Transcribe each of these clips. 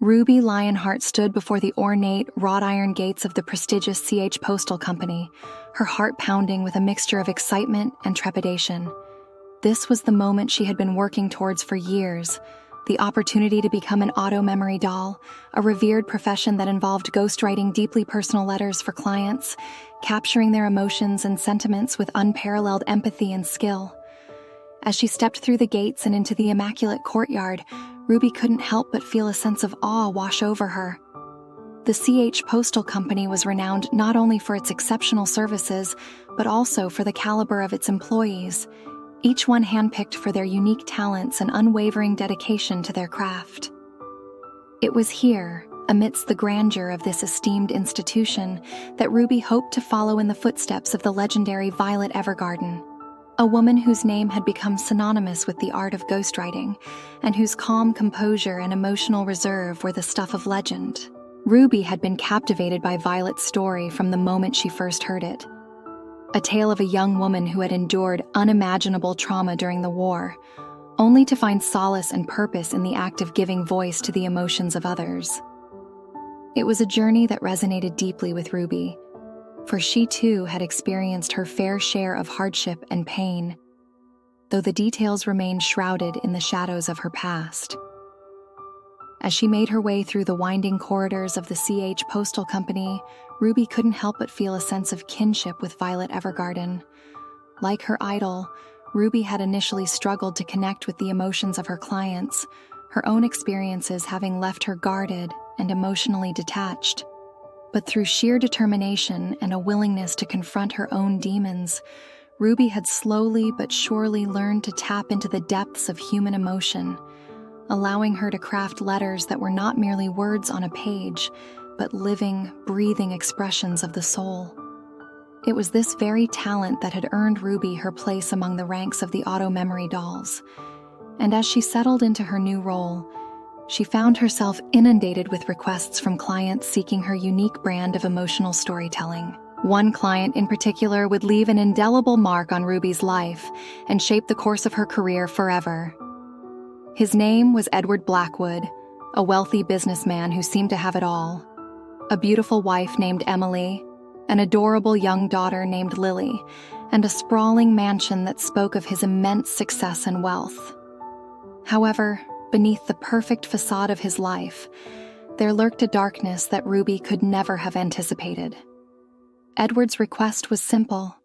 Ruby Lionhart stood before the ornate, wrought-iron gates of the prestigious CH Postal Company, her heart pounding with a mixture of excitement and trepidation. This was the moment she had been working towards for years, the opportunity to become an auto-memory doll, a revered profession that involved ghostwriting deeply personal letters for clients, capturing their emotions and sentiments with unparalleled empathy and skill. As she stepped through the gates and into the immaculate courtyard, Ruby couldn't help but feel a sense of awe wash over her. The CH Postal Company was renowned not only for its exceptional services, but also for the caliber of its employees, each one handpicked for their unique talents and unwavering dedication to their craft. It was here, amidst the grandeur of this esteemed institution, that Ruby hoped to follow in the footsteps of the legendary Violet Evergarden, a woman whose name had become synonymous with the art of ghostwriting, and whose calm composure and emotional reserve were the stuff of legend. Ruby had been captivated by Violet's story from the moment she first heard it. A tale of a young woman who had endured unimaginable trauma during the war, only to find solace and purpose in the act of giving voice to the emotions of others. It was a journey that resonated deeply with Ruby, for she too had experienced her fair share of hardship and pain, though the details remained shrouded in the shadows of her past. As she made her way through the winding corridors of the CH Postal Company, Ruby couldn't help but feel a sense of kinship with Violet Evergarden. Like her idol, Ruby had initially struggled to connect with the emotions of her clients, her own experiences having left her guarded and emotionally detached. But through sheer determination and a willingness to confront her own demons, Ruby had slowly but surely learned to tap into the depths of human emotion, allowing her to craft letters that were not merely words on a page, but living, breathing expressions of the soul. It was this very talent that had earned Ruby her place among the ranks of the auto-memory dolls. And as she settled into her new role, she found herself inundated with requests from clients seeking her unique brand of emotional storytelling. One client in particular would leave an indelible mark on Ruby's life and shape the course of her career forever. His name was Edward Blackwood, a wealthy businessman who seemed to have it all. A beautiful wife named Emily, an adorable young daughter named Lily, and a sprawling mansion that spoke of his immense success and wealth. However, beneath the perfect facade of his life, there lurked a darkness that Ruby could never have anticipated. Edward's request was simple.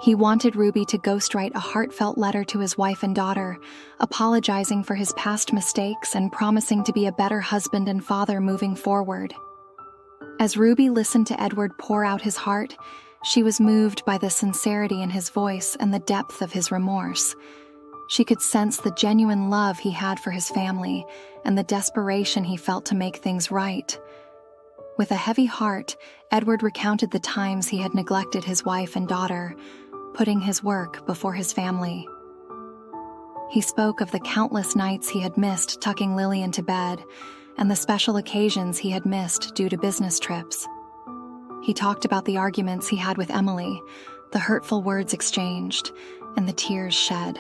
He wanted Ruby to ghostwrite a heartfelt letter to his wife and daughter, apologizing for his past mistakes and promising to be a better husband and father moving forward. As Ruby listened to Edward pour out his heart, she was moved by the sincerity in his voice and the depth of his remorse. She could sense the genuine love he had for his family and the desperation he felt to make things right. With a heavy heart, Edward recounted the times he had neglected his wife and daughter, putting his work before his family. He spoke of the countless nights he had missed tucking Lily into bed, and the special occasions he had missed due to business trips. He talked about the arguments he had with Emily, the hurtful words exchanged, and the tears shed.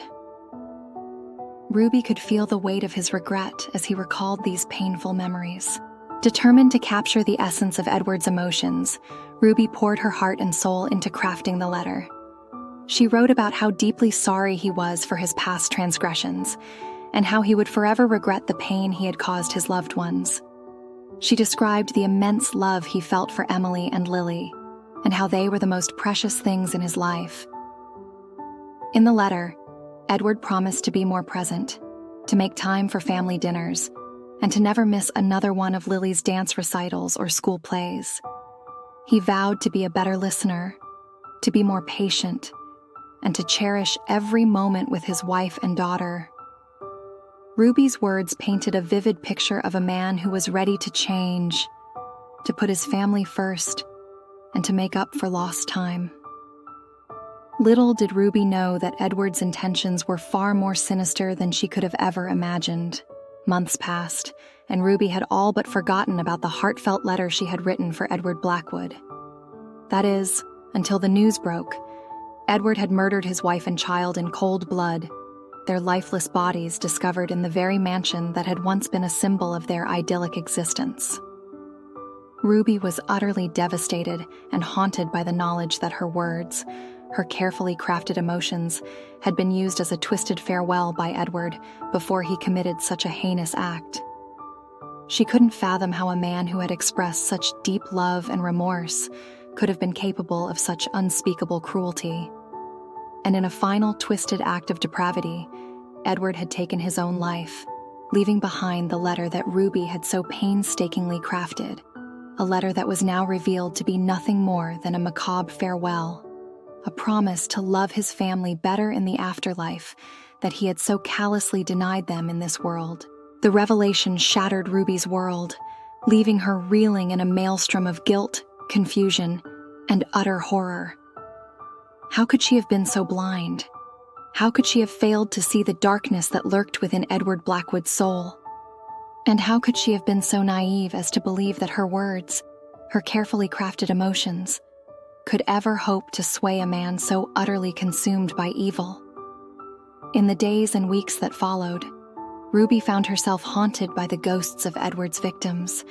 Ruby could feel the weight of his regret as he recalled these painful memories. Determined to capture the essence of Edward's emotions, Ruby poured her heart and soul into crafting the letter. She wrote about how deeply sorry he was for his past transgressions, and how he would forever regret the pain he had caused his loved ones. She described the immense love he felt for Emily and Lily, and how they were the most precious things in his life. In the letter, Edward promised to be more present, to make time for family dinners, and to never miss another one of Lily's dance recitals or school plays. He vowed to be a better listener, to be more patient, and to cherish every moment with his wife and daughter. Ruby's words painted a vivid picture of a man who was ready to change, to put his family first, and to make up for lost time. Little did Ruby know that Edward's intentions were far more sinister than she could have ever imagined. Months passed, and Ruby had all but forgotten about the heartfelt letter she had written for Edward Blackwood. That is, until the news broke. Edward had murdered his wife and child in cold blood, their lifeless bodies discovered in the very mansion that had once been a symbol of their idyllic existence. Ruby was utterly devastated and haunted by the knowledge that her words, her carefully crafted emotions, had been used as a twisted farewell by Edward before he committed such a heinous act. She couldn't fathom how a man who had expressed such deep love and remorse could have been capable of such unspeakable cruelty. And in a final twisted act of depravity, Edward had taken his own life, leaving behind the letter that Ruby had so painstakingly crafted, a letter that was now revealed to be nothing more than a macabre farewell, a promise to love his family better in the afterlife that he had so callously denied them in this world. The revelation shattered Ruby's world, leaving her reeling in a maelstrom of guilt, confusion, and utter horror. How could she have been so blind? How could she have failed to see the darkness that lurked within Edward Blackwood's soul? And how could she have been so naive as to believe that her words, her carefully crafted emotions, could ever hope to sway a man so utterly consumed by evil? In the days and weeks that followed, Ruby found herself haunted by the ghosts of Edward's victims,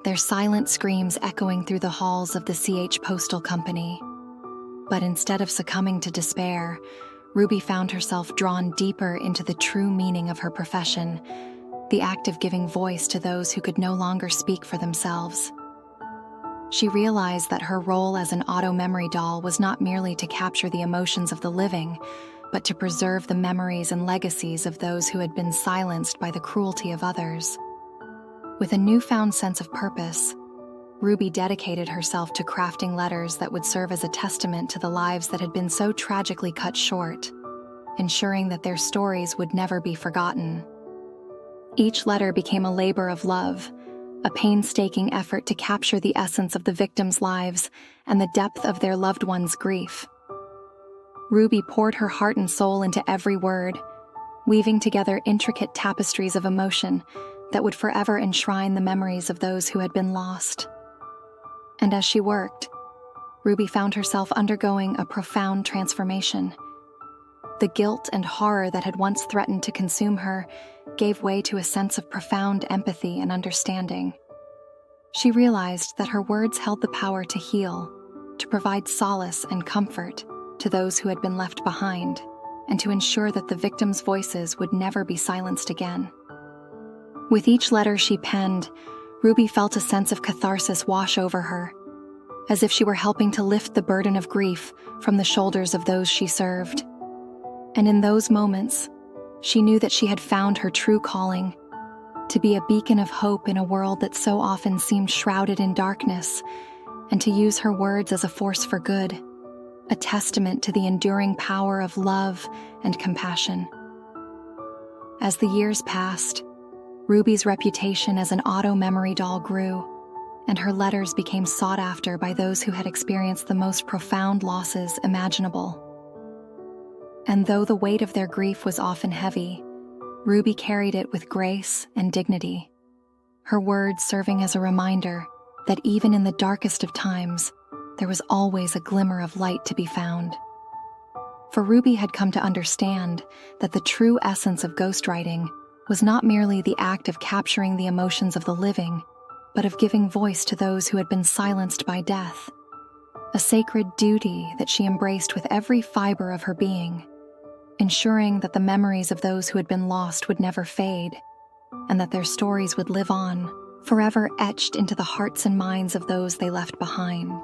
their silent screams echoing through the halls of the CH Postal Company. But instead of succumbing to despair, Ruby found herself drawn deeper into the true meaning of her profession, the act of giving voice to those who could no longer speak for themselves. She realized that her role as an auto-memory doll was not merely to capture the emotions of the living, but to preserve the memories and legacies of those who had been silenced by the cruelty of others. With a newfound sense of purpose, Ruby dedicated herself to crafting letters that would serve as a testament to the lives that had been so tragically cut short, ensuring that their stories would never be forgotten. Each letter became a labor of love, a painstaking effort to capture the essence of the victims' lives and the depth of their loved ones' grief. Ruby poured her heart and soul into every word, weaving together intricate tapestries of emotion that would forever enshrine the memories of those who had been lost. And as she worked, Ruby found herself undergoing a profound transformation. The guilt and horror that had once threatened to consume her gave way to a sense of profound empathy and understanding. She realized that her words held the power to heal, to provide solace and comfort to those who had been left behind, and to ensure that the victims' voices would never be silenced again. With each letter she penned, Ruby felt a sense of catharsis wash over her, as if she were helping to lift the burden of grief from the shoulders of those she served. And in those moments, she knew that she had found her true calling, to be a beacon of hope in a world that so often seemed shrouded in darkness, and to use her words as a force for good, a testament to the enduring power of love and compassion. As the years passed, Ruby's reputation as an auto-memory doll grew, and her letters became sought after by those who had experienced the most profound losses imaginable. And though the weight of their grief was often heavy, Ruby carried it with grace and dignity, her words serving as a reminder that even in the darkest of times, there was always a glimmer of light to be found. For Ruby had come to understand that the true essence of ghostwriting was not merely the act of capturing the emotions of the living, but of giving voice to those who had been silenced by death, a sacred duty that she embraced with every fiber of her being, ensuring that the memories of those who had been lost would never fade, and that their stories would live on, forever etched into the hearts and minds of those they left behind.